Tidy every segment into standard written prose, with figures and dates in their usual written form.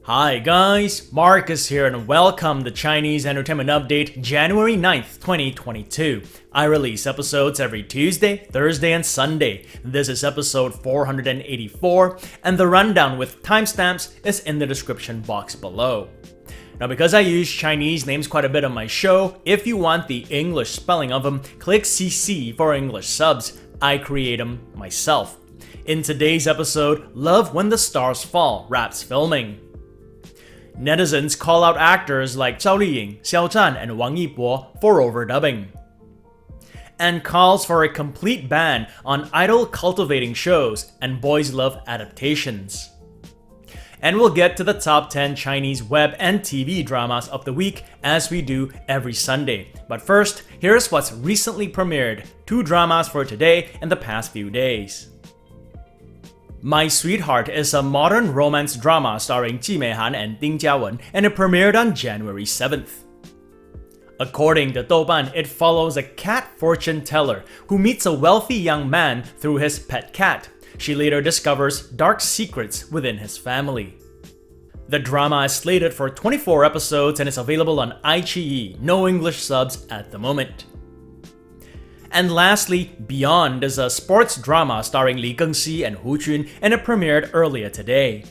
Hi guys, Marcus here and welcome to Chinese Entertainment Update January 9th, 2022. I release episodes every Tuesday, Thursday, and Sunday. This is episode 484 and the rundown with timestamps is in the description box below. Now because I use Chinese names quite a bit on my show, if you want the English spelling of them, click CC for English subs. I create them myself. In today's episode, Love When the Stars Fall wraps filming. Netizens call out actors like Zhao Liying, Xiao Zhan, and Wang Yibo for overdubbing. And calls for a complete ban on idol cultivating shows and boys love adaptations. And we'll get to the top 10 Chinese web and TV dramas of the week as we do every Sunday. But first, here's what's recently premiered, 2 dramas for today and the past few days. My Sweetheart is a modern romance drama starring Ji Meihan and Ding Jiawen, and it premiered on January 7th. According to Douban, it follows a cat fortune teller who meets a wealthy young man through his pet cat. She later discovers dark secrets within his family. The drama is slated for 24 episodes and is available on iQIYI, no English subs at the moment. And lastly, Beyond is a sports drama starring Li Gengxi and Hu Jun, and it premiered earlier today.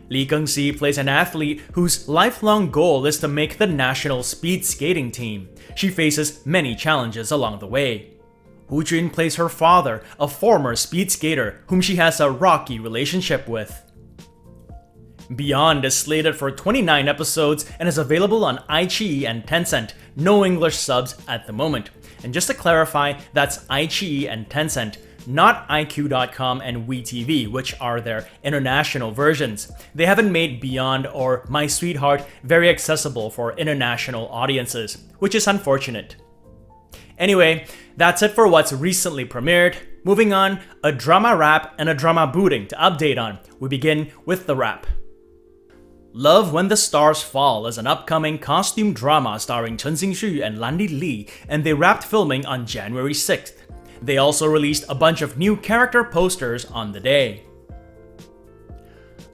Li Gengxi plays an athlete whose lifelong goal is to make the national speed skating team. She faces many challenges along the way. Hu Jun plays her father, a former speed skater whom she has a rocky relationship with. Beyond is slated for 29 episodes and is available on iQIYI and Tencent, no English subs at the moment. And just to clarify, that's iQIYI and Tencent, not iQ.com and WeTV, which are their international versions. They haven't made Beyond or My Sweetheart very accessible for international audiences, which is unfortunate. Anyway, that's it for what's recently premiered. Moving on, a drama wrap and a drama booting to update on. We begin with the wrap. Love When the Stars Fall is an upcoming costume drama starring Chen Xingxu and Lanli Li, and they wrapped filming on January 6th. They also released a bunch of new character posters on the day.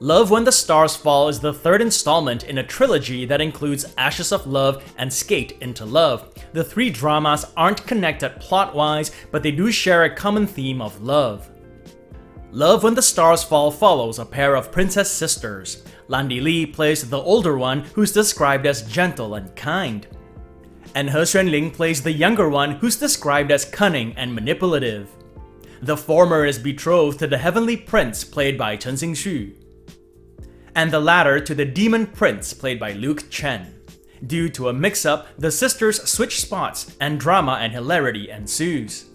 Love When the Stars Fall is the third installment in a trilogy that includes Ashes of Love and Skate into Love. The 3 dramas aren't connected plot-wise, but they do share a common theme of love. Love When the Stars Fall follows a pair of princess sisters. Lanli Li plays the older one, who's described as gentle and kind. And He Xuanling plays the younger one, who's described as cunning and manipulative. The former is betrothed to the heavenly prince, played by Chen Xingxu, and the latter to the demon prince, played by Luke Chen. Due to a mix-up, the sisters switch spots, and drama and hilarity ensues.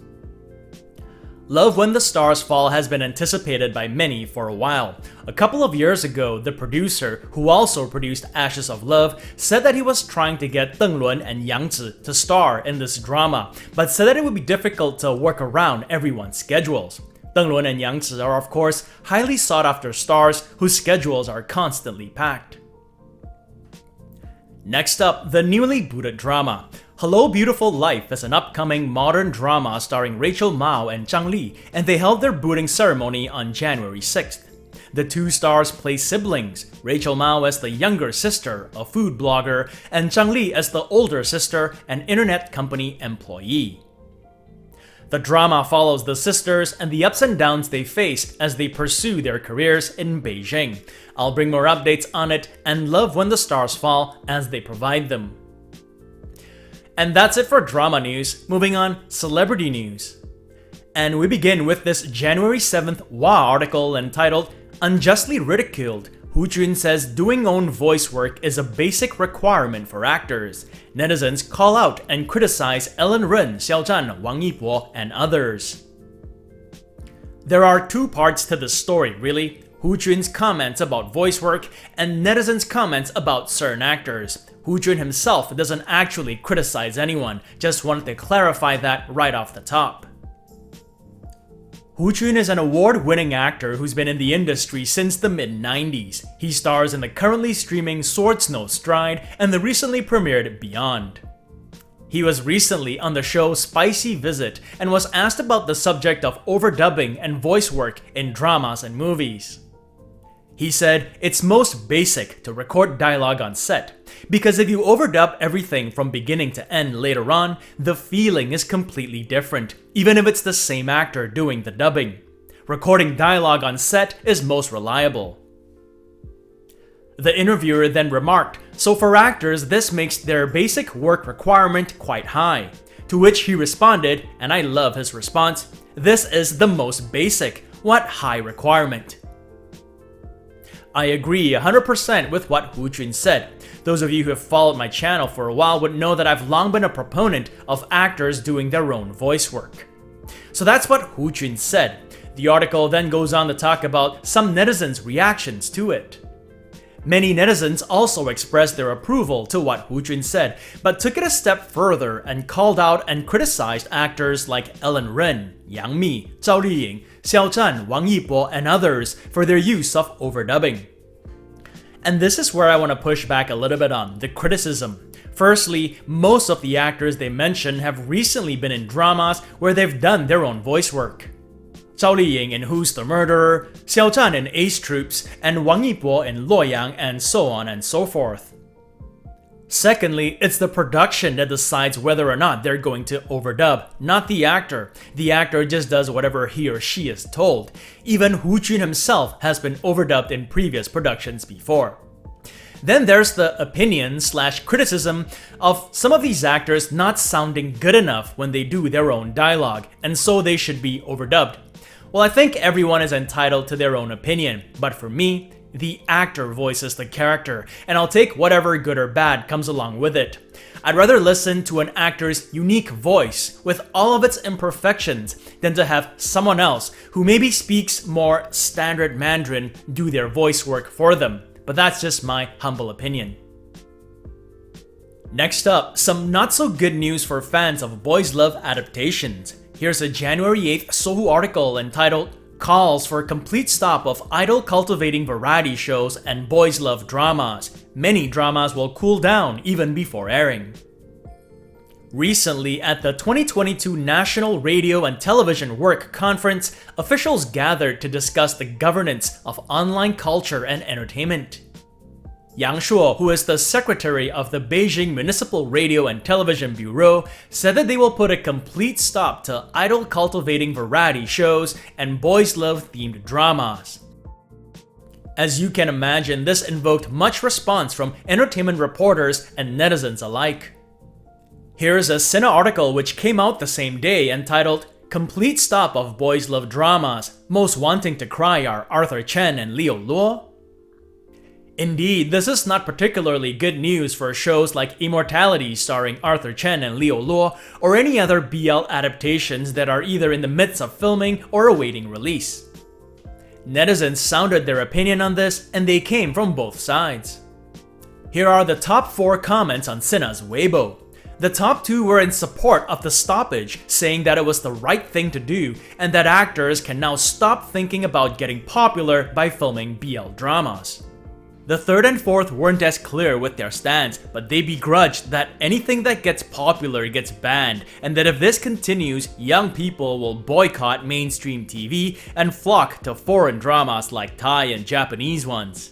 Love When the Stars Fall has been anticipated by many for a while. A couple of years ago, the producer, who also produced Ashes of Love, said that he was trying to get Deng Lun and Yang Zi to star in this drama, but said that it would be difficult to work around everyone's schedules. Deng Lun and Yang Zi are of course highly sought after stars whose schedules are constantly packed. Next up, the newly booted drama. Hello Beautiful Life is an upcoming modern drama starring Rachel Mao and Zhang Li, and they held their booting ceremony on January 6th. The 2 stars play siblings, Rachel Mao as the younger sister, a food blogger, and Zhang Li as the older sister, an internet company employee. The drama follows the sisters and the ups and downs they faced as they pursue their careers in Beijing. I'll bring more updates on it and Love When the Stars Fall as they provide them. And that's it for drama news. Moving on, celebrity news. And we begin with this January 7th WA article entitled Unjustly Ridiculed. Hu Jun says doing own voice work is a basic requirement for actors. Netizens call out and criticize Ellen Ren, Xiao Zhan, Wang Yibo, and others. There are 2 parts to this story, really. Hu Jun's comments about voice work and netizens' comments about certain actors. Hu Jun himself doesn't actually criticize anyone, just wanted to clarify that right off the top. Hu Jun is an award-winning actor who's been in the industry since the mid-90s. He stars in the currently streaming Swords No Stride and the recently premiered Beyond. He was recently on the show Spicy Visit and was asked about the subject of overdubbing and voice work in dramas and movies. He said it's most basic to record dialogue on set, because if you overdub everything from beginning to end later on, the feeling is completely different, even if it's the same actor doing the dubbing. Recording dialogue on set is most reliable. The interviewer then remarked, so for actors this makes their basic work requirement quite high. To which he responded, and I love his response, this is the most basic, what high requirement? I agree 100% with what Hu Jun said. Those of you who have followed my channel for a while would know that I've long been a proponent of actors doing their own voice work. So that's what Hu Jun said. The article then goes on to talk about some netizens' reactions to it. Many netizens also expressed their approval to what Hu Jun said, but took it a step further and called out and criticized actors like Ellen Ren, Yang Mi, Zhao Liying, Xiao Zhan, Wang Yibo, and others for their use of overdubbing. And this is where I want to push back a little bit on the criticism. Firstly, most of the actors they mention have recently been in dramas where they've done their own voice work. Zhao Liying in Who's the Murderer, Xiao Zhan in Ace Troops, and Wang Yibo in Luoyang, and so on and so forth. Secondly, it's the production that decides whether or not they're going to overdub, not the actor. The actor just does whatever he or she is told. Even Hu Jun himself has been overdubbed in previous productions before. Then there's the opinion/criticism of some of these actors not sounding good enough when they do their own dialogue, and so they should be overdubbed. Well, I think everyone is entitled to their own opinion, but for me, the actor voices the character, and I'll take whatever good or bad comes along with it. I'd rather listen to an actor's unique voice with all of its imperfections than to have someone else who maybe speaks more standard Mandarin do their voice work for them, but that's just my humble opinion. Next up, some not so good news for fans of boys love adaptations. Here's a January 8th Sohu article entitled Calls for a Complete Stop of Idol Cultivating Variety Shows and Boys Love Dramas. Many dramas will cool down even before airing. Recently, at the 2022 National Radio and Television Work Conference, officials gathered to discuss the governance of online culture and entertainment. Yang Shuo, who is the secretary of the Beijing Municipal Radio and Television Bureau, said that they will put a complete stop to idol cultivating variety shows and boys love themed dramas. As you can imagine, this invoked much response from entertainment reporters and netizens alike. Here's a Sina article which came out the same day entitled Complete Stop of Boys Love Dramas, Most Wanting to Cry Are Arthur Chen and Liu Luo. Indeed, this is not particularly good news for shows like Immortality starring Arthur Chen and Liu Luo, or any other BL adaptations that are either in the midst of filming or awaiting release. Netizens sounded their opinion on this, and they came from both sides. Here are the top 4 comments on Sina's Weibo. The top 2 were in support of the stoppage, saying that it was the right thing to do, and that actors can now stop thinking about getting popular by filming BL dramas. The 3rd and 4th weren't as clear with their stance, but they begrudged that anything that gets popular gets banned, and that if this continues, young people will boycott mainstream TV and flock to foreign dramas like Thai and Japanese ones.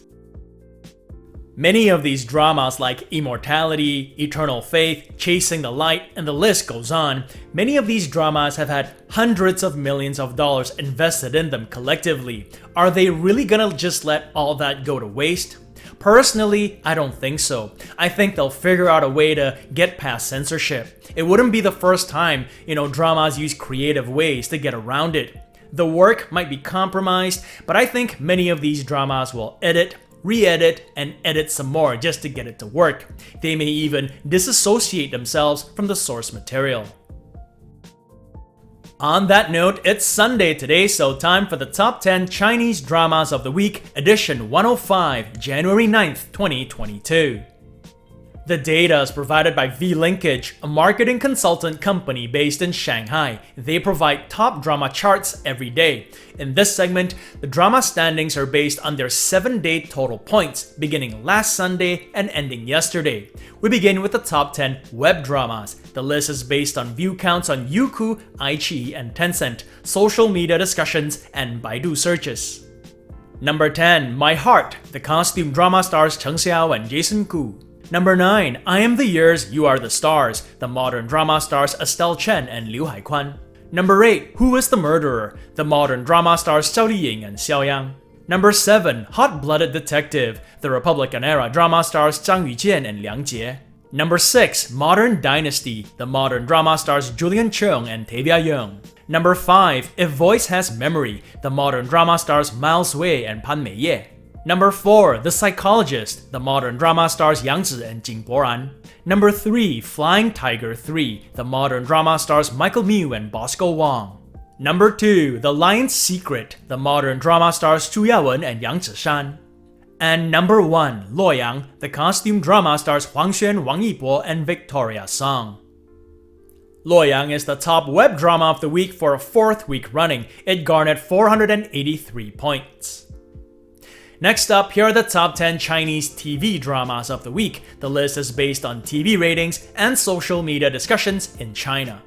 Many of these dramas like Immortality, Eternal Faith, Chasing the Light, and the list goes on, many of these dramas have had hundreds of millions of dollars invested in them collectively. Are they really gonna just let all that go to waste? Personally, I don't think so. I think they'll figure out a way to get past censorship. It wouldn't be the first time, dramas use creative ways to get around it. The work might be compromised, but I think many of these dramas will edit, re-edit, and edit some more just to get it to work. They may even disassociate themselves from the source material. On that note, it's Sunday today, so time for the top 10 Chinese dramas of the week, edition 105, January 9th, 2022. The data is provided by V-Linkage, a marketing consultant company based in Shanghai. They provide top drama charts every day. In this segment, the drama standings are based on their 7-day total points, beginning last Sunday and ending yesterday. We begin with the top 10 web dramas. The list is based on view counts on Youku, iQIYI, and Tencent, social media discussions, and Baidu searches. Number 10, My Heart, the costume drama stars Cheng Xiao and Jason Koo. Number 9, I Am the Years, You Are the Stars, the modern drama stars Estelle Chen and Liu Haikwan. Number 8, Who is the Murderer, the modern drama stars Zhao Liying and Xiao Yang. Number 7, Hot-Blooded Detective, the Republican-era drama stars Zhang Yujian and Liang Jie. Number 6, Modern Dynasty, the modern drama stars Julian Cheung and Tavia Young. Number 5, If Voice Has Memory, the modern drama stars Miles Wei and Pan Meiye. Number 4, The Psychologist, the modern drama stars Yang Zi and Jing Boran. Number 3, Flying Tiger 3, the modern drama stars Michael Miu and Bosco Wong. Number 2, The Lion's Secret, the modern drama stars Zhu Yawen and Yang Zishan. And number 1, Luoyang, the costume drama stars Huang Xuan, Wang Yibo, and Victoria Song. Luoyang is the top web drama of the week for a 4th week running. It garnered 483 points. Next up, here are the top 10 Chinese TV dramas of the week. The list is based on TV ratings and social media discussions in China.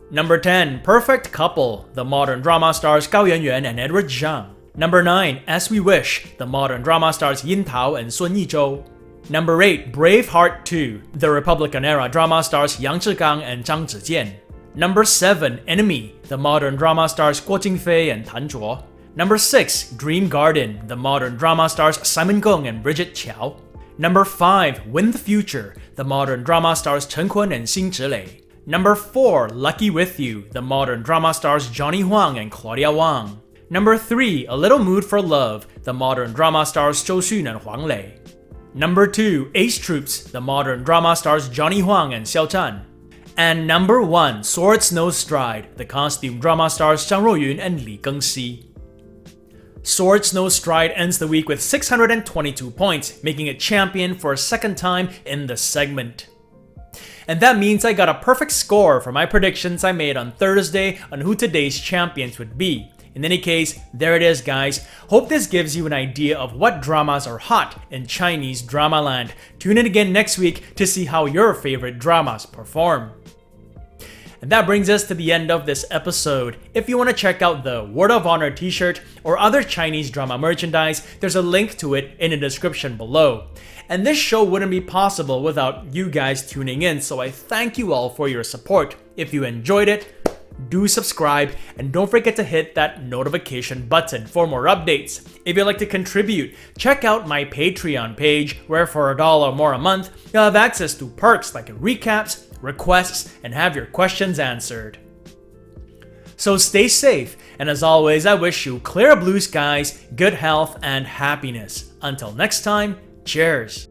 Number 10, Perfect Couple, the modern drama stars Gao Yuanyuan and Edward Zhang. Number 9, As We Wish, the modern drama stars Yin Tao and Sun Yizhou. Number 8, Braveheart 2, the Republican-era drama stars Yang Zhigang and Zhang Zijian. Number 7, Enemy, the modern drama stars Guo Jingfei and Tan Zhuo. Number 6, Dream Garden, the modern drama stars Simon Gong and Bridget Qiao. Number 5, Win the Future, the modern drama stars Chen Kun and Xing Zhilei. Number 4, Lucky With You, the modern drama stars Johnny Huang and Claudia Wang. Number 3, A Little Mood for Love, the modern drama stars Zhou Xun and Huang Lei. Number 2, Ace Troops, the modern drama stars Johnny Huang and Xiao Zhan. And number 1, Swords No Stride, the costume drama stars Zhang Ruoyun and Li Gengxi. Swords No Stride ends the week with 622 points, making it champion for a 2nd time in the segment. And that means I got a perfect score for my predictions I made on Thursday on who today's champions would be. In any case, there it is, guys. Hope this gives you an idea of what dramas are hot in Chinese drama land. Tune in again next week to see how your favorite dramas perform. And that brings us to the end of this episode. If you want to check out the Word of Honor t-shirt or other Chinese drama merchandise, there's a link to it in the description below. And this show wouldn't be possible without you guys tuning in, so I thank you all for your support. If you enjoyed it, do subscribe and don't forget to hit that notification button for more updates. If you'd like to contribute, check out my Patreon page where for $1 more a month, you'll have access to perks like recaps, requests, and have your questions answered. So stay safe, and as always, I wish you clear blue skies, good health, and happiness. Until next time, cheers!